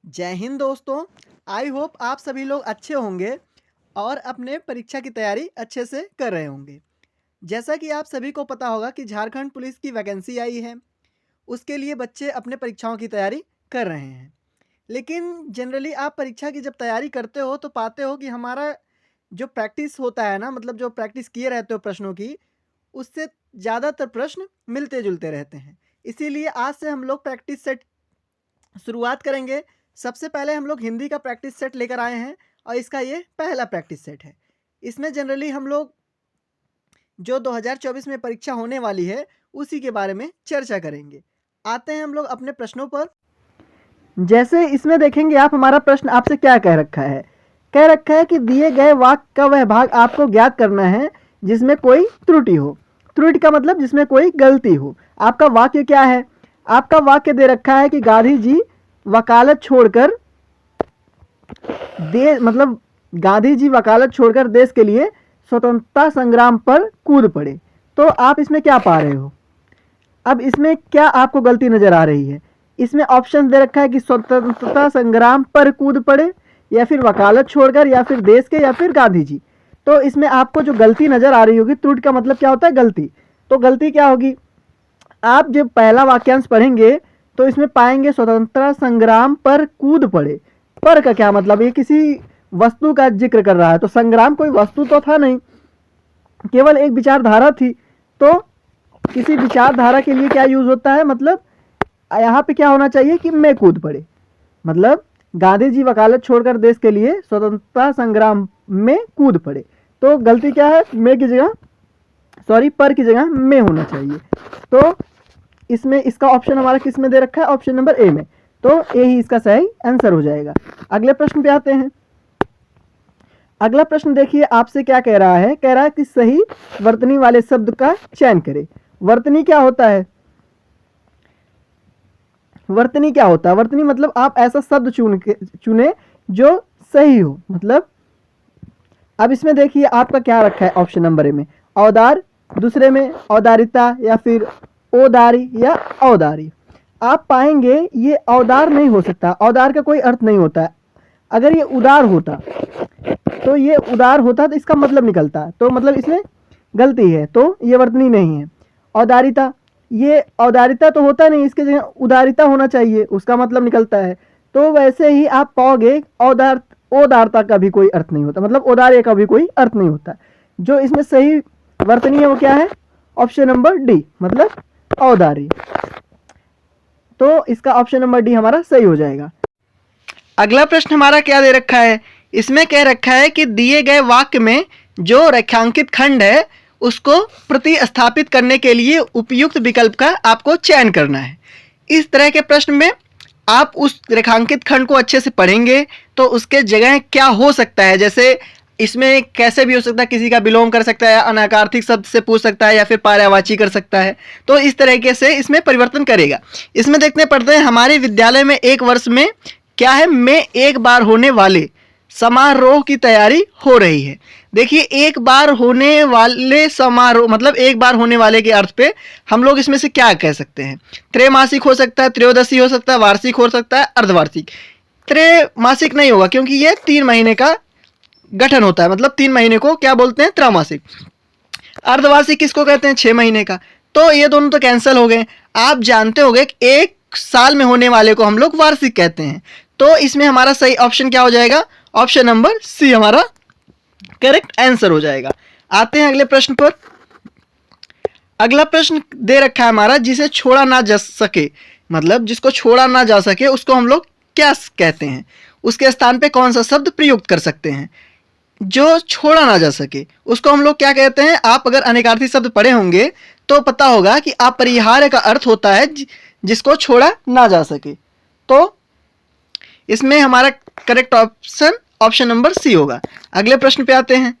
जय हिंद दोस्तों। I hope आप सभी लोग अच्छे होंगे और अपने परीक्षा की तैयारी अच्छे से कर रहे होंगे। जैसा कि आप सभी को पता होगा कि झारखंड पुलिस की वैकेंसी आई है, उसके लिए बच्चे अपने परीक्षाओं की तैयारी कर रहे हैं। लेकिन जनरली आप परीक्षा की जब तैयारी करते हो तो पाते हो कि हमारा जो प्रैक्टिस होता है ना, मतलब जो प्रैक्टिस किए रहते हो प्रश्नों की, उससे ज़्यादातर प्रश्न मिलते-जुलते रहते हैं। इसीलिए आज से हम लोग प्रैक्टिस सेट शुरुआत करेंगे। सबसे पहले हम लोग हिंदी का प्रैक्टिस सेट लेकर आए हैं और इसका ये पहला प्रैक्टिस सेट है। इसमें जनरली हम लोग जो 2024 में परीक्षा होने वाली है, उसी के बारे में चर्चा करेंगे। आते हैं हम लोग अपने प्रश्नों पर। जैसे इसमें देखेंगे आप, हमारा प्रश्न आपसे क्या कह रखा है। कह रखा है कि दिए गए वाक्य का वह भाग आपको ज्ञात करना है जिसमें कोई त्रुटि हो। त्रुटि का मतलब जिसमें कोई गलती हो। आपका वाक्य क्या है? आपका वाक्य दे रखा है कि गांधी जी वकालत छोड़कर गांधी जी वकालत छोड़कर देश के लिए स्वतंत्रता संग्राम पर कूद पड़े। तो आप इसमें क्या पा रहे हो? अब इसमें क्या आपको गलती नजर आ रही है? इसमें ऑप्शन दे रखा है कि स्वतंत्रता संग्राम पर कूद पड़े, या फिर वकालत छोड़कर, या फिर देश के, या फिर गांधी जी। तो इसमें आपको जो गलती नजर आ रही होगी, त्रुटि का मतलब क्या होता है? गलती। तो गलती क्या होगी? आप जब पहला वाक्यांश पढ़ेंगे तो इसमें पाएंगे स्वतंत्रता संग्राम पर कूद पड़े। पर का क्या मतलब? ये किसी वस्तु का जिक्र कर रहा है, तो संग्राम कोई वस्तु तो था नहीं, केवल एक विचारधारा थी। तो किसी विचारधारा के लिए क्या यूज होता है? मतलब यहाँ पे क्या होना चाहिए कि में कूद पड़े। मतलब गांधी जी वकालत छोड़कर देश के लिए स्वतंत्रता संग्राम में कूद पड़े। तो गलती क्या है? में की जगह पर की जगह में होना चाहिए। तो इसमें इसका ऑप्शन हमारा किस में दे रखा है? ऑप्शन नंबर ए में। तो ए ही इसका सही आंसर हो जाएगा। अगले प्रश्न पे आते हैं। अगला प्रश्न देखिए आपसे क्या कह रहा है। कह रहा है कि सही वर्तनी वाले शब्द का चयन करें। वर्तनी क्या होता है? वर्तनी क्या होता है? वर्तनी मतलब आप ऐसा शब्द चुने जो सही हो। मतलब अब इसमें देखिए आपका क्या रखा है ऑप्शन नंबर ए में, औदार, दूसरे में औदारिता, या फिर ओदारी या औदारी। आप पाएंगे ये औदार नहीं हो सकता। औदार का कोई अर्थ नहीं होता है। अगर ये उदार होता तो ये उदार होता तो इसका मतलब निकलता। तो मतलब इसमें गलती है, तो ये वर्तनी नहीं है। औदारिता, ये औदारिता तो होता नहीं, इसके जगह उदारिता होना चाहिए, उसका मतलब निकलता है। तो वैसे ही आप पाओगे ओदारता का भी कोई अर्थ नहीं होता, मतलब औदार्य का भी कोई अर्थ नहीं होता। जो इसमें सही वर्तनी है वो क्या है? ऑप्शन नंबर डी, मतलब औदारी। तो इसका ऑप्शन नंबर डी हमारा सही हो जाएगा। अगला प्रश्न हमारा क्या दे रखा है? इसमें कह रखा है कि दिए गए वाक्य में जो रेखांकित खंड है उसको प्रतिस्थापित करने के लिए उपयुक्त विकल्प का आपको चयन करना है। इस तरह के प्रश्न में आप उस रेखांकित खंड को अच्छे से पढ़ेंगे तो उसके जगह क्या हो सकता है। जैसे इसमें कैसे भी हो सकता है, किसी का विलोम कर सकता है, अनाकार्थिक शब्द से पूछ सकता है, या फिर पर्यायवाची कर सकता है। तो इस तरीके से इसमें परिवर्तन करेगा। इसमें देखने पड़ते हैं हमारे विद्यालय में एक वर्ष में क्या है, में एक बार होने वाले समारोह की तैयारी हो रही है। देखिए एक बार होने वाले समारोह मतलब एक बार होने वाले के अर्थ पे हम लोग इसमें से क्या कह सकते हैं? त्रैमासिक हो सकता है, त्रयोदशी हो सकता है, वार्षिक हो सकता है, अर्धवार्षिक। त्रैमासिक नहीं होगा क्योंकि ये 3 महीने का गठन होता है, मतलब 3 महीने को क्या बोलते हैं? त्रैमासिक। अर्धवार्षिक किसको कहते हैं? 6 महीने का। तो ये दोनों तो कैंसिल हो गए। आप जानते होंगे कि एक साल में होने वाले को हम लोग वार्षिक कहते हैं। तो इसमें हमारा सही ऑप्शन क्या हो जाएगा? ऑप्शन नंबर सी हमारा करेक्ट आंसर हो जाएगा। आते हैं अगले प्रश्न पर। अगला प्रश्न दे रखा है हमारा, जिसे छोड़ा ना जा सके, मतलब जिसको छोड़ा ना जा सके उसको हम लोग क्या कहते हैं? उसके स्थान पे कौन सा शब्द प्रयुक्त कर सकते हैं? जो छोड़ा ना जा सके उसको हम लोग क्या कहते हैं? आप अगर अनेकार्थी शब्द पढ़े होंगे तो पता होगा कि अपरिहार्य का अर्थ होता है जिसको छोड़ा ना जा सके। तो इसमें हमारा correct option option number C होगा। अगले प्रश्न पे आते हैं।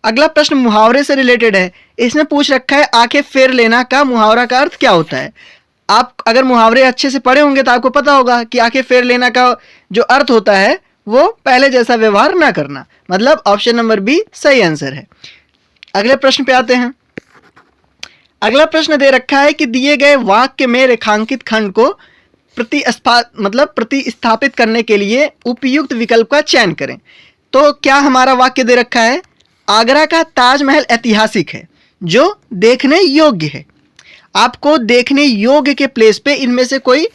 अगला प्रश्न मुहावरे से रिलेटेड है। इसमें पूछ रखा है आंखें फेर लेना का मुहावरा का अर्थ क्या होता है? आप अगर मुहावरे अच्छे से पढ़े होंगे तो आपको पता होगा कि आंखें फेर लेना का जो अर्थ होता है वो पहले जैसा व्यवहार ना करना, मतलब ऑप्शन नंबर बी सही आंसर है। अगले प्रश्न पे आते हैं। अगला प्रश्न दे रखा है कि दिए गए वाक्य में रेखांकित खंड को प्रतिस्थापित करने के लिए उपयुक्त विकल्प का चयन करें। तो क्या हमारा वाक्य दे रखा है, आगरा का ताजमहल ऐतिहासिक है जो देखने योग्य है। आपको देखने योग्य के प्लेस पे इनमें से कोई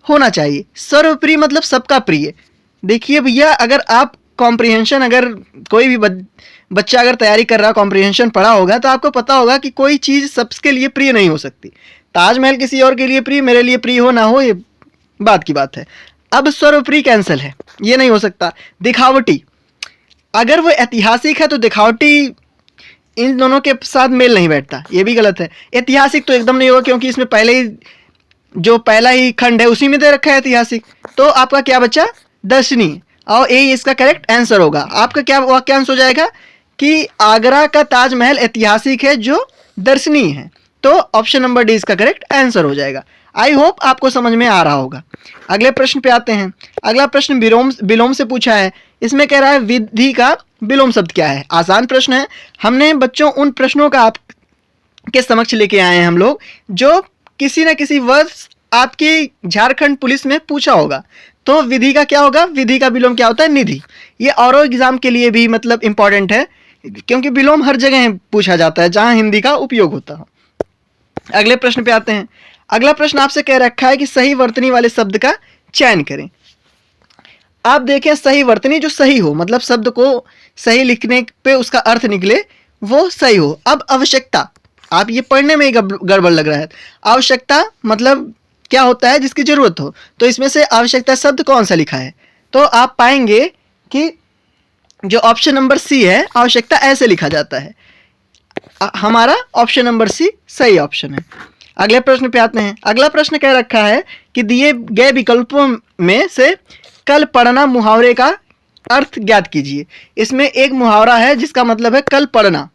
होना चाहिए। सर्वप्रिय मतलब सबका प्रिय। देखिए भैया, अगर आप कॉम्प्रिहेंशन, अगर कोई भी बच्चा अगर तैयारी कर रहा, कॉम्प्रिहेंशन पढ़ा होगा, तो आपको पता होगा कि कोई चीज़ सबके लिए प्रिय नहीं हो सकती। ताजमहल किसी और के लिए प्रिय, मेरे लिए प्रिय हो ना हो, ये बात की बात है। अब सर्वप्रिय कैंसिल है, ये नहीं हो सकता। दिखावटी, अगर वो ऐतिहासिक है तो दिखावटी इन दोनों के साथ मेल नहीं बैठता, ये भी गलत है। ऐतिहासिक तो एकदम नहीं होगा, क्योंकि इसमें पहला ही खंड है उसी में दे रखा है ऐतिहासिक। तो आपका क्या बचा, दर्शनीय, और ए इसका करेक्ट आंसर होगा। आपका क्या वाक्यांश हो जाएगा कि आगरा का ताजमहल ऐतिहासिक है जो दर्शनीय है। तो ऑप्शन नंबर डी इसका करेक्ट आंसर हो जाएगा। आई होप आपको समझ में आ रहा होगा। अगले प्रश्न पे आते हैं। अगला प्रश्न विलोम से पूछा है। इसमें कह रहा है विधि का विलोम शब्द क्या है। आसान प्रश्न है। हमने बच्चों उन प्रश्नों का आपके समक्ष लेके आए हैं हम लोग, जो किसी न किसी वर्ष आपकी झारखंड पुलिस में पूछा होगा। तो विधि का क्या होगा, विधि का विलोम क्या होता है, निधि। ये और एग्जाम के लिए भी मतलब इंपॉर्टेंट है, क्योंकि विलोम हर जगह पूछा जाता है जहां हिंदी का उपयोग होता है। अगले प्रश्न पे आते हैं। अगला प्रश्न आपसे कह रखा है कि सही वर्तनी वाले शब्द का चयन करें। आप देखें, सही वर्तनी जो सही हो, मतलब शब्द को सही लिखने पे उसका अर्थ निकले वो सही हो। अब आवश्यकता, आप ये पढ़ने में ही गड़बड़ लग रहा है। आवश्यकता मतलब क्या होता है, जिसकी जरूरत हो। तो इसमें से आवश्यकता शब्द कौन सा लिखा है, तो आप पाएंगे कि जो ऑप्शन नंबर सी है, आवश्यकता ऐसे लिखा जाता है। हमारा ऑप्शन नंबर सी सही ऑप्शन है। अगले प्रश्न पे आते हैं। अगला प्रश्न कह रखा है कि दिए गए विकल्पों में से कल पढ़ना मुहावरे का अर्थ ज्ञात कीजिए। इसमें एक मुहावरा है जिसका मतलब है कल पढ़ना।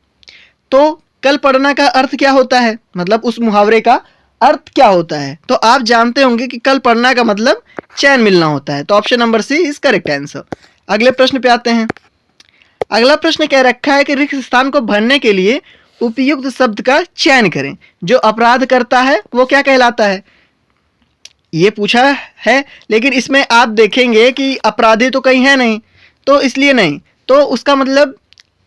तो कल पढ़ना का अर्थ क्या होता है, मतलब उस मुहावरे का अर्थ क्या होता है। तो आप जानते होंगे कि कल पढ़ना का मतलब चैन मिलना होता है। तो option number C is correct answer. अगले प्रश्न पे आते हैं। अगला प्रश्न कह रखा है कि रिक्त स्थान को भरने के लिए उपयुक्त शब्द का चयन करें। जो अपराध करता है वो क्या कहलाता है, ये पूछा है, लेकिन इसमें आप देखेंगे कि अपराधी तो कहीं है नहीं, तो इसलिए नहीं। तो उसका मतलब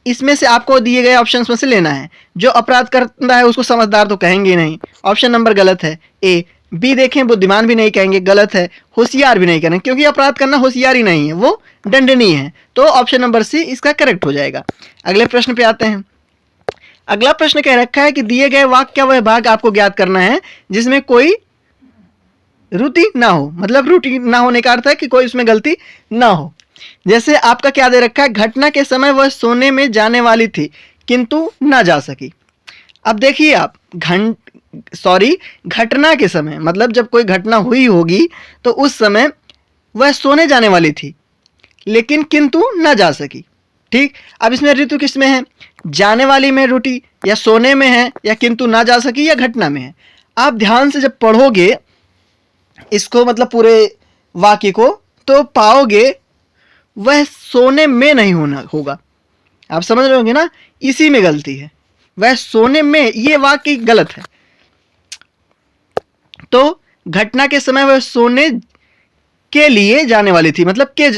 इसमें से आपको दिए गए ऑप्शंस में से लेना है। जो अपराध करता है उसको समझदार तो कहेंगे नहीं, ऑप्शन नंबर गलत है ए। बी देखें, बुद्धिमान भी नहीं कहेंगे, गलत है। होशियार भी नहीं करेंगे, क्योंकि अपराध करना होशियारी नहीं है, वो दंडनीय है। तो ऑप्शन नंबर सी इसका करेक्ट हो जाएगा। अगले प्रश्न पे आते हैं। अगला प्रश्न कह रखा है कि दिए गए वाक्य का वह भाग आपको ज्ञात करना है जिसमें कोई त्रुटि ना हो। मतलब त्रुटि ना होने का अर्थ है कि कोई उसमें गलती ना हो। जैसे आपका क्या दे रखा है, घटना के समय वह सोने में जाने वाली थी किंतु ना जा सकी। अब देखिए आप, घटना के समय मतलब जब कोई घटना हुई होगी तो उस समय वह सोने जाने वाली थी लेकिन किंतु ना जा सकी। ठीक, अब इसमें ऋतु किस में है, जाने वाली में त्रुटि, या सोने में है, या किंतु ना जा सकी, या घटना में है। आप ध्यान से जब पढ़ोगे इसको, मतलब पूरे वाक्य को, तो पाओगे वह सोने में नहीं होगा। आप समझ रहे होंगे ना, इसी में गलती है, वह सोने में, ये वाक्य गलत है। तो घटना के समय वह सोने के लिए जाने वाली थी, मतलब के,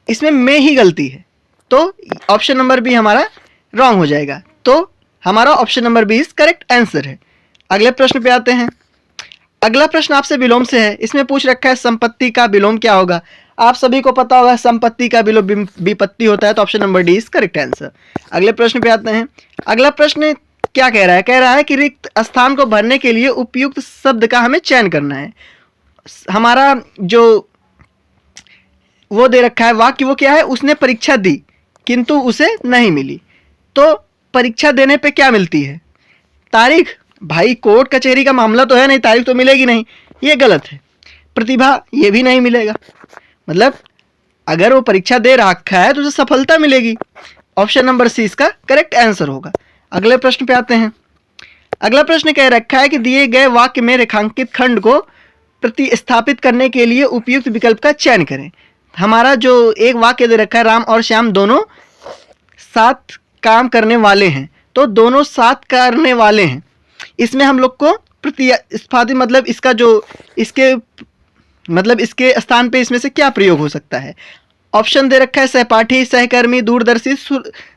इसमें में ही गलती है। तो ऑप्शन नंबर बी हमारा रॉन्ग हो जाएगा। तो हमारा option number B is correct answer है। अगले प्रश्न पे आते हैं। अगला प्रश्न आपसे विलोम से है। इसमें पूछ रखा है संपत्ति का विलोम क्या होगा। आप सभी को पता होगा संपत्ति का विलोम विपत्ति होता है। तो option number D is correct answer. अगले प्रश्न पे आते हैं। अगला प्रश्न क्या कह रहा है कि रिक्त स्थान को भरने के लिए उपयुक्त शब्द का हमें चयन करना है। हमारा जो वो दे रखा है वाक्य, वो क्या है, उसने परीक्षा दी किंतु उसे नहीं मिली। तो परीक्षा देने पे क्या मिलती है, तारीख। भाई कोर्ट कचहरी का मामला तो है नहीं, तारीख तो मिलेगी नहीं, ये गलत है। प्रतिभा, ये भी नहीं मिलेगा। मतलब अगर वो परीक्षा दे रखा है तो उसे सफलता मिलेगी। ऑप्शन नंबर सी इसका करेक्ट आंसर होगा। अगले प्रश्न पे आते हैं। अगला प्रश्न कह रखा है कि दिए गए वाक्य में रेखांकित खंड को प्रतिस्थापित करने के लिए उपयुक्त विकल्प का चयन करें। हमारा जो एक वाक्य दे रखा है, राम और श्याम दोनों साथ काम करने वाले हैं। तो दोनों साथ करने वाले हैं, इसमें हम लोग को प्रतिस्थापित, मतलब इसका जो इसके मतलब इसके स्थान पे इसमें से क्या प्रयोग हो सकता है। ऑप्शन दे रखा है सहपाठी, सहकर्मी, दूरदर्शी,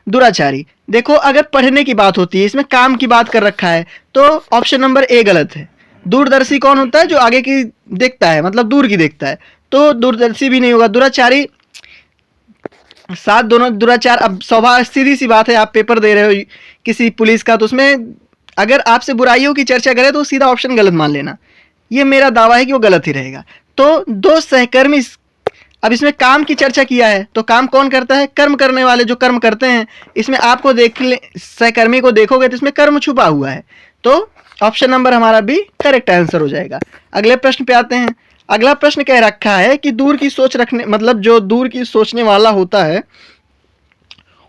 दुराचारी। देखो अगर पढ़ने की बात होती है, इसमें काम की बात कर रखा है, तो ऑप्शन नंबर ए गलत है। दूरदर्शी कौन होता है? जो आगे की देखता है, मतलब दूर की देखता है, तो दूरदर्शी भी नहीं होगा। दुराचारी, साथ दोनों दुराचार। अब स्वभाव, सीधी सी बात है, आप पेपर दे रहे हो किसी पुलिस का, तो उसमें अगर आपसे बुराइयों की चर्चा करे तो सीधा ऑप्शन गलत मान लेना। ये मेरा दावा है कि वो गलत ही रहेगा। तो दो सहकर्मी, अब इसमें काम की चर्चा किया है, तो काम कौन करता है? कर्म करने वाले, जो कर्म करते हैं। इसमें आपको देख ले, सहकर्मी को देखोगे तो इसमें कर्म छुपा हुआ है, तो ऑप्शन नंबर हमारा बी करेक्ट आंसर हो जाएगा। अगले प्रश्न पे आते हैं। अगला प्रश्न कह रखा है कि दूर की सोच रखने, मतलब जो दूर की सोचने वाला होता है,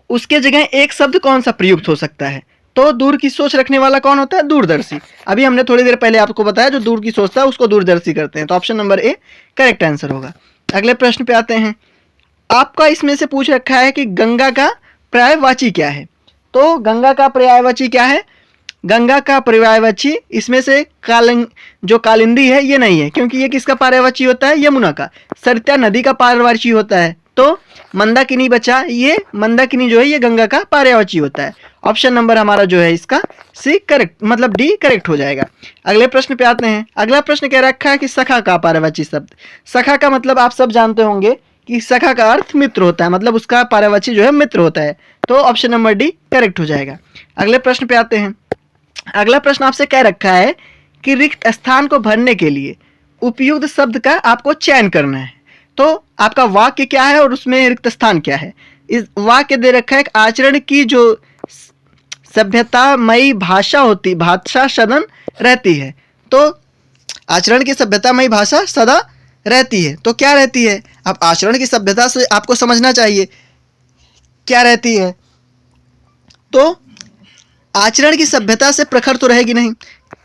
उसके जगह एक शब्द कौन सा प्रयुक्त हो सकता है? तो दूर की सोच रखने वाला कौन होता है? दूरदर्शी। अभी हमने थोड़ी देर पहले आपको बताया, जो दूर की सोचता है उसको दूरदर्शी करते हैं, तो option number A correct answer होगा। अगले प्रश्न पे आते हैं। आपका इसमें से पूछ रखा है कि गंगा का पर्यायवाची क्या है? तो गंगा का पर्यायवाची क्या है? गंगा का पर्यायवाची इसमें से जो कालिंदी है ये नहीं है, क्योंकि ये किसका पर्यायवाची होता है? यमुना का। सरिता नदी का पर्यायवाची होता है, तो मंदाकिनी बचा, ये मंदाकिनी जो है ये गंगा का पर्यायवाची होता है। ऑप्शन नंबर हमारा जो है इसका सी करेक्ट, मतलब डी करेक्ट हो जाएगा। अगले प्रश्न पे आते हैं। अगला प्रश्न कह रखा है कि सखा का पर्यायवाची शब्द। सखा का मतलब आप सब जानते होंगे कि सखा का अर्थ मित्र होता है, मतलब उसका पर्यायवाची जो है मित्र होता है, तो ऑप्शन नंबर डी करेक्ट हो जाएगा। अगले प्रश्न पे आते हैं। अगला प्रश्न आपसे कह रखा है कि रिक्त स्थान को भरने के लिए उपयुक्त शब्द का आपको चयन करना है। तो आपका वाक्य क्या है और उसमें रिक्त स्थान क्या है? इस वाक्य दे रखा है कि आचरण की जो सभ्यतामयी भाषा होती, भाषा सदन रहती है, तो आचरण की सभ्यतामयी भाषा सदा रहती है, तो क्या रहती है? अब आचरण की सभ्यता से आपको समझना चाहिए क्या रहती है। तो आचरण की सभ्यता से प्रखर तो रहेगी नहीं,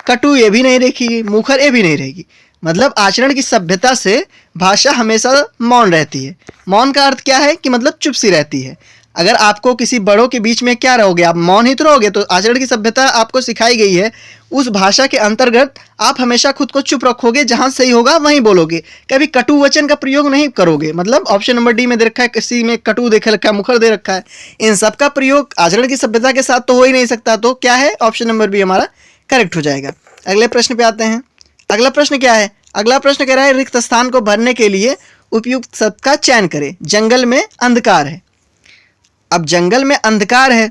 कटु ये भी नहीं रहेगी, मुखर ये भी नहीं रहेगी। मतलब आचरण की सभ्यता से भाषा हमेशा मौन रहती है। मौन का अर्थ क्या है? कि मतलब चुप सी रहती है। अगर आपको किसी बड़ों के बीच में क्या रहोगे, आप मौन ही तो रहोगे। तो आचरण की सभ्यता आपको सिखाई गई है, उस भाषा के अंतर्गत आप हमेशा खुद को चुप रखोगे, जहां सही होगा वहीं बोलोगे, कभी कटु वचन का प्रयोग नहीं करोगे। मतलब ऑप्शन नंबर डी में दे रखा है, किसी में कटु दे रखा है, मुखर दे रखा है, इन सब का प्रयोग आचरण की सभ्यता के साथ तो हो ही नहीं सकता। तो क्या है? ऑप्शन नंबर बी हमारा करेक्ट हो जाएगा। अगले प्रश्न पे आते हैं। अगला प्रश्न क्या है? अगला प्रश्न कह रहा है रिक्त स्थान को भरने के लिए उपयुक्त शब्द का चयन करें। जंगल में अंधकार है। अब जंगल में अंधकार है,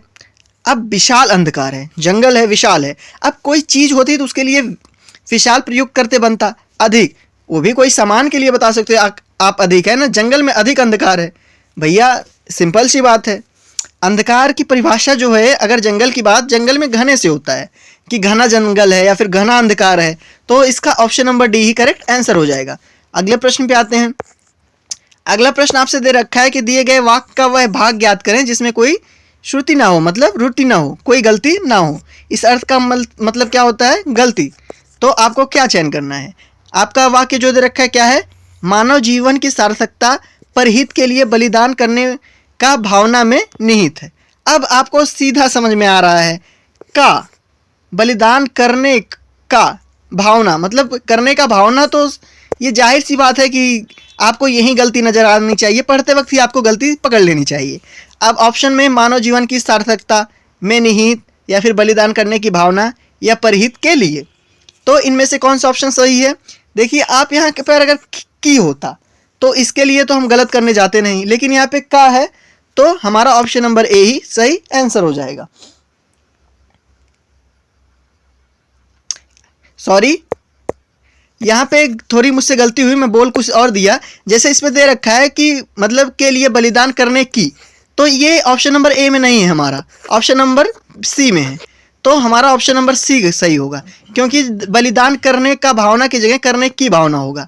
अब विशाल अंधकार है, जंगल है, विशाल है। अब कोई चीज होती तो उसके लिए विशाल प्रयुक्त करते बनता। अधिक, वो भी कोई सामान के लिए बता सकते हो आप अधिक है ना, जंगल में अधिक अंधकार है। भैया सिंपल सी बात है। अंधकार की परिभाषा जो है, अगर जंगल की बात, जंगल में घने से होता है कि घना जंगल है या फिर घना अंधकार है, तो इसका ऑप्शन नंबर डी ही करेक्ट आंसर हो जाएगा। अगले प्रश्न पे आते हैं। अगला प्रश्न आपसे दे रखा है कि दिए गए वाक्य का वह भाग ज्ञात करें जिसमें कोई श्रुति ना हो, मतलब त्रुटि ना हो, कोई गलती ना हो। इस अर्थ का मतलब क्या होता है? गलती। तो आपको क्या चयन करना है? आपका वाक्य जो दे रखा है क्या है? मानव जीवन की सार्थकता परहित के लिए बलिदान करने का भावना में निहित है। अब आपको सीधा समझ में आ रहा है, का बलिदान करने का भावना, मतलब करने का भावना, तो ये जाहिर सी बात है कि आपको यही गलती नजर आनी चाहिए, पढ़ते वक्त ही आपको गलती पकड़ लेनी चाहिए। अब ऑप्शन में मानव जीवन की सार्थकता में निहित, या फिर बलिदान करने की भावना, या परहित के लिए, तो इनमें से कौन सा ऑप्शन सही है? देखिए आप यहाँ पर अगर की होता तो इसके लिए तो हम गलत करने जाते नहीं, लेकिन यहाँ पे का है, तो हमारा ऑप्शन नंबर ए ही सही आंसर हो जाएगा। सॉरी, यहाँ पे थोड़ी मुझसे गलती हुई, मैं बोल कुछ और दिया। जैसे इसमें दे रखा है कि मतलब के लिए बलिदान करने की, तो ये ऑप्शन नंबर ए में नहीं है, हमारा ऑप्शन नंबर सी में है। तो हमारा ऑप्शन नंबर सी सही होगा, क्योंकि बलिदान करने का भावना की जगह करने की भावना होगा।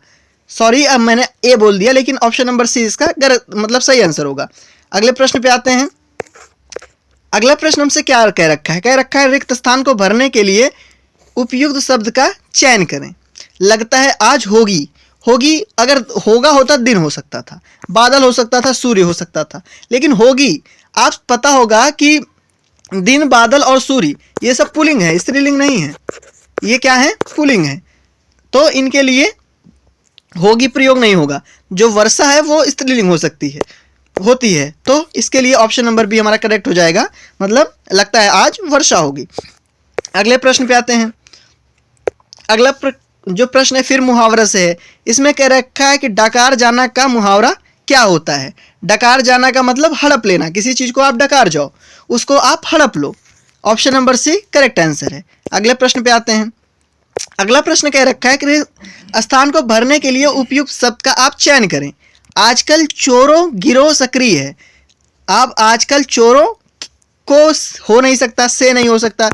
सॉरी, अब मैंने ए बोल दिया, लेकिन ऑप्शन नंबर सी इसका मतलब सही आंसर होगा। अगले प्रश्न पे आते हैं। अगला प्रश्न हमसे क्या कह रखा है? कह रखा है रिक्त स्थान को भरने के लिए उपयुक्त शब्द का चयन करें। लगता है आज होगी। होगी, अगर होगा होता दिन हो सकता था, बादल हो सकता था, सूर्य हो सकता था, लेकिन होगी, आप पता होगा कि दिन, बादल और सूर्य ये सब पुल्लिंग है, स्त्रीलिंग नहीं है। ये क्या है? पुल्लिंग है। तो इनके लिए होगी प्रयोग नहीं होगा। जो वर्षा है वो स्त्रीलिंग होती है। तो इसके लिए ऑप्शन नंबर बी हमारा करेक्ट हो जाएगा, मतलब लगता है आज वर्षा होगी। अगले प्रश्न पे आते हैं। अगला जो प्रश्न है फिर मुहावरा से है। इसमें कह रखा है कि डकार जाना का मुहावरा क्या होता है। डकार जाना का मतलब हड़प लेना, किसी चीज़ को आप डकार जाओ, उसको आप हड़प लो। Option number C correct answer है। अगले प्रश्न पे आते हैं। अगला प्रश्न कह रखा है कि स्थान को भरने के लिए उपयुक्त शब्द का आप चयन करें। आजकल चोरों गिरोह सक्रिय है। आप आजकल चोरों को हो नहीं सकता, से नहीं हो सकता,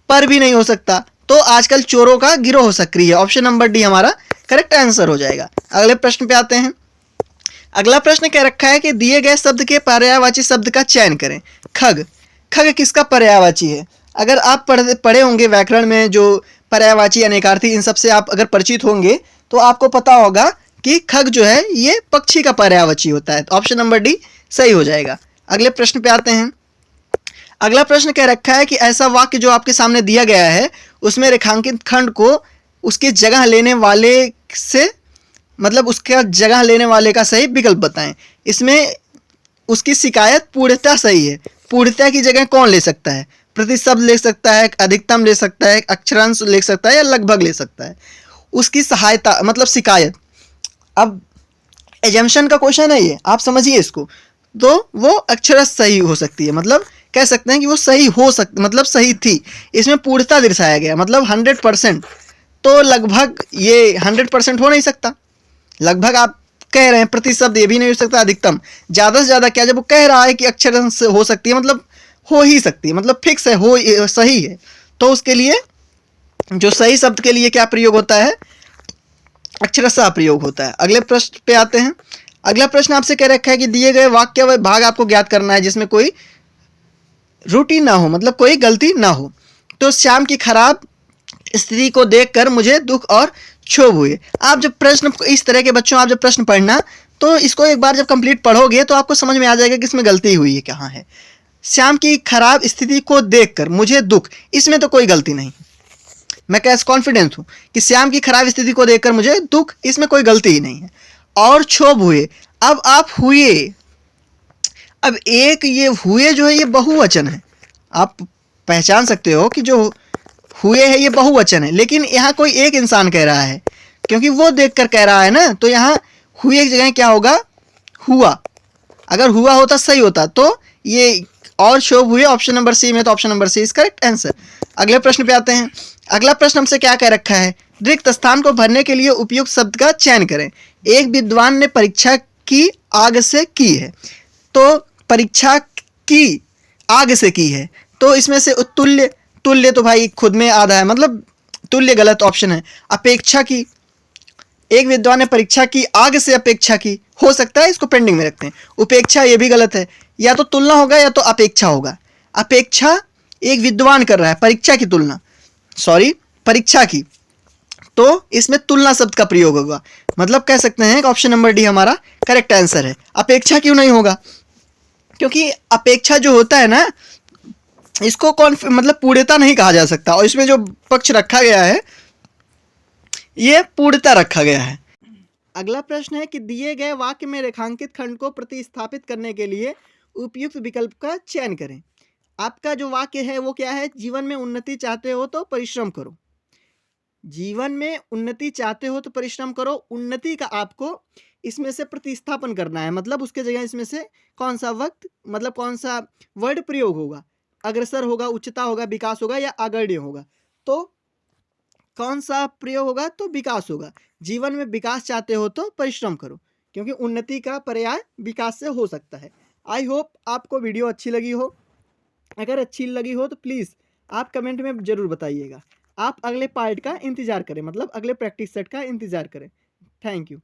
पर भी नहीं हो सकता, तो आजकल चोरों का गिरोह सक्रिय है। ऑप्शन नंबर डी हमारा करेक्ट आंसर हो जाएगा। अगले प्रश्न पे आते हैं। अगला प्रश्न कह रखा है कि दिए गए शब्द के पर्यायवाची शब्द का चयन करें। खग, खग किसका पर्यायवाची है? अगर आप पढ़े होंगे व्याकरण में जो पर्यायवाची अनेकार्थी इन सब से आप अगर परिचित होंगे तो आपको पता होगा कि खग जो है ये पक्षी का पर्यायवाची होता है। ऑप्शन नंबर डी सही हो जाएगा। अगले प्रश्न पे आते हैं। अगला प्रश्न कह रखा है कि ऐसा वाक्य जो आपके सामने दिया गया है उसमें रेखांकित खंड को उसकी जगह लेने वाले से, मतलब उसका जगह लेने वाले का सही विकल्प बताएं। इसमें उसकी शिकायत पूर्णतः सही है। पूर्णतः की जगह कौन ले सकता है? प्रतिशब्द ले सकता है, अधिकतम ले सकता है, अक्षरांश ले सकता है या लगभग ले सकता है। उसकी सहायता मतलब शिकायत। अब एजम्पशन का क्वेश्चन है ये, आप समझिए इसको। तो वो अक्षरश सही हो सकती है, मतलब कह सकते हैं कि वो सही हो सकती, मतलब सही थी। इसमें पूर्णता दर्शाया गया, मतलब 100%। तो लगभग ये 100% हो नहीं सकता। लगभग आप कह रहे हैं, प्रतिशब्द ये भी नहीं हो सकता, अधिकतम। ज़्यादा से ज़्यादा क्या, जब वो कह रहा है कि अक्षरांश हो सकती है, मतलब हो ही सकती है, मतलब फिक्स है, हो सही है। तो उसके लिए जो सही शब्द के लिए क्या प्रयोग होता है? अक्षरशः प्रयोग होता है। अगले प्रश्न पे आते हैं। अगला प्रश्न आपसे कह रखा है कि दिए गए वाक्य व भाग आपको ज्ञात करना है जिसमें कोई त्रुटि ना हो, मतलब कोई गलती ना हो। तो श्याम की खराब स्थिति को देखकर मुझे दुख और क्षोभ हुए। आप जब प्रश्न, इस तरह के बच्चों आप जब प्रश्न पढ़ना तो इसको एक बार जब कंप्लीट पढ़ोगे तो आपको समझ में आ जाएगा कि इसमें गलती हुई है कहाँ है। श्याम की खराब स्थिति को देखकर मुझे दुख, इसमें तो कोई गलती नहीं। मैं कैसे कॉन्फिडेंस हूँ कि श्याम की खराब स्थिति को देखकर मुझे दुख, इसमें कोई गलती ही नहीं है। और क्षोभ हुए, अब आप हुए, अब एक ये हुए जो है ये बहुवचन है। आप पहचान सकते हो कि जो हुए है ये बहुवचन है, लेकिन यहाँ कोई एक इंसान कह रहा है क्योंकि वो देखकर कह रहा है ना। तो यहाँ हुए की जगह क्या होगा? हुआ। अगर हुआ होता सही होता तो ये और क्षोभ हुए ऑप्शन नंबर सी में, तो option number C is correct answer. अगले प्रश्न पे आते हैं। अगला प्रश्न हमसे क्या कह रखा है? रिक्त स्थान को भरने के लिए उपयुक्त शब्द का चयन करें। एक विद्वान ने परीक्षा की आग से की है। तो परीक्षा की आग से की है, तो इसमें से तुल्य, तुल्य तो भाई खुद में आधा है, मतलब तुल्य गलत ऑप्शन है। अपेक्षा की, एक विद्वान ने परीक्षा की आग से अपेक्षा की, हो सकता है, इसको पेंडिंग में रखते हैं। उपेक्षा ये भी गलत है, या तो तुलना होगा या तो अपेक्षा होगा। अपेक्षा एक विद्वान कर रहा है, परीक्षा की तुलना, सॉरी परीक्षा की, तो इसमें तुलना शब्द का प्रयोग होगा। मतलब कह सकते हैं कि ऑप्शन नंबर डी हमारा करेक्ट आंसर है। अपेक्षा क्यों नहीं होगा? क्योंकि अपेक्षा जो होता है ना, इसको मतलब पूर्णता नहीं कहा जा सकता, और इसमें जो पक्ष रखा गया है ये पूर्णता रखा गया है। अगला प्रश्न है कि दिए गए वाक्य में रेखांकित खंड को प्रतिस्थापित करने के लिए उपयुक्त विकल्प का चयन करें। आपका जो वाक्य है वो क्या है? जीवन में उन्नति चाहते हो तो परिश्रम करो। जीवन में उन्नति चाहते हो तो परिश्रम करो। उन्नति का आपको इसमें से प्रतिस्थापन करना है, मतलब उसके जगह इसमें से कौन सा वक्त, मतलब कौन सा वर्ड प्रयोग होगा? अग्रसर होगा, उच्चता होगा, विकास होगा या आगर्ण्य होगा? तो कौन सा प्रयोग होगा? तो विकास होगा। जीवन में विकास चाहते हो तो परिश्रम करो, क्योंकि उन्नति का पर्याय विकास से हो सकता है। आई होप आपको वीडियो अच्छी लगी हो। अगर अच्छी लगी हो तो प्लीज़ आप कमेंट में ज़रूर बताइएगा। आप अगले पार्ट का इंतज़ार करें, मतलब अगले प्रैक्टिस सेट का इंतज़ार करें। Thank you.